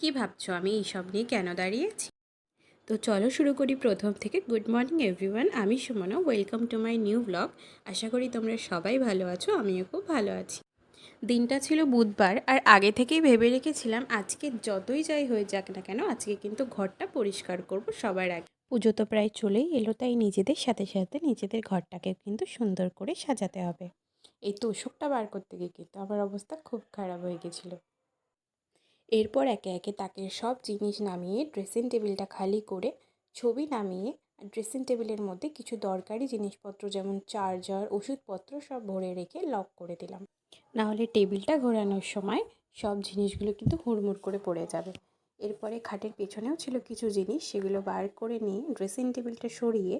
কি ভাবছো আমি এইসব নিয়ে কেন দাঁড়িয়েছি? তো চলো শুরু করি প্রথম থেকে। গুড মর্নিং এভরিওয়ান, আমি Sumana. Welcome to my new blog. আশা করি তোমরা সবাই ভালো আছো, আমিও খুব ভালো আছি। দিনটা ছিল বুধবার, আর আগে থেকেই ভেবে রেখেছিলাম আজকে যতই যাই হয়ে যাক না কেন আজকে কিন্তু ঘরটা পরিষ্কার করব সবার আগে। পুজো তো প্রায় চলেই এলো, তাই নিজেদের সাথে সাথে নিজেদের ঘরটাকে কিন্তু সুন্দর করে সাজাতে হবে। এই তোষকটা বার করতে গিয়ে কিন্তু আমার অবস্থা খুব খারাপ হয়ে গেছিলো। এরপর একে একে তাকের সব জিনিস নামিয়ে ড্রেসিং টেবিলটা খালি করে ছবি নামিয়ে ড্রেসিং টেবিলের মধ্যে কিছু দরকারি জিনিসপত্র যেমন চার্জার, ওষুধপত্র সব ভরে রেখে লক করে দিলাম। নাহলে টেবিলটা ঘোরানোর সময় সব জিনিসগুলো কিন্তু হুড়মুড় করে পড়ে যাবে। এরপরে খাটের পেছনেও ছিল কিছু জিনিস, সেগুলো বার করে নিয়ে ড্রেসিং টেবিলটা সরিয়ে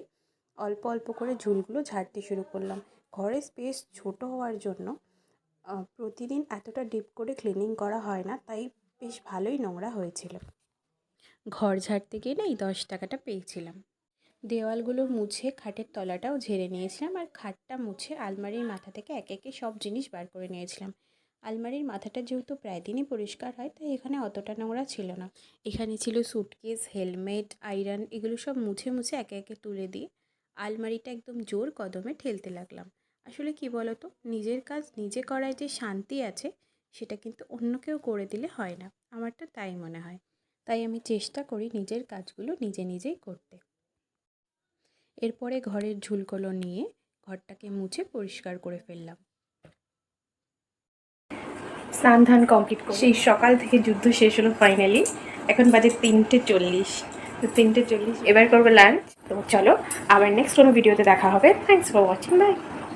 অল্প অল্প করে ঝুলগুলো ঝাড়তে শুরু করলাম। ঘরের স্পেস ছোট হওয়ার জন্য প্রতিদিন এতটা ডিপ করে ক্লিনিং করা হয় না, তাই বেশ ভালোই নোংরা হয়েছিল। ঘর ঝাড়তে গেলেই 10 টাকাটা পেয়েছিলাম। দেওয়ালগুলো মুছে খাটের তলাটাও ঝেড়ে নিয়েছিলাম, আর খাটটা মুছে আলমারির মাথা থেকে একে একে সব জিনিস বার করে নিয়েছিলাম। আলমারির মাথাটা যেহেতু প্রায় দিনই পরিষ্কার হয়, তাই এখানে অতটা নোংরা ছিল না। এখানে ছিল সুটকেস, হেলমেট, আয়রন, এগুলো সব মুছে মুছে একে একে তুলে দিয়ে আলমারিটা একদম জোর কদমে ঠেলতে লাগলাম। আসলে কি বলতো, নিজের কাজ নিজে করায় যে শান্তি আছে সেটা কিন্তু অন্য কেউ করে দিলে হয় না। আমার তো তাই মনে হয়। তাই আমি চেষ্টা করি নিজের কাজগুলো নিজে নিজেই করতে। এরপরে ঘরের ঝুলগুলো নিয়ে ঘরটাকে মুছে পরিষ্কার করে ফেললাম। স্নান ধান কমপ্লিট করে সেই সকাল থেকে যুদ্ধ শেষ হলো ফাইনালি। এখন বাজে 3:40। তো 3:40 এবার করবো লাঞ্চ। তো চলো আবার নেক্সট কোনো ভিডিওতে দেখা হবে। Thanks for watching, by.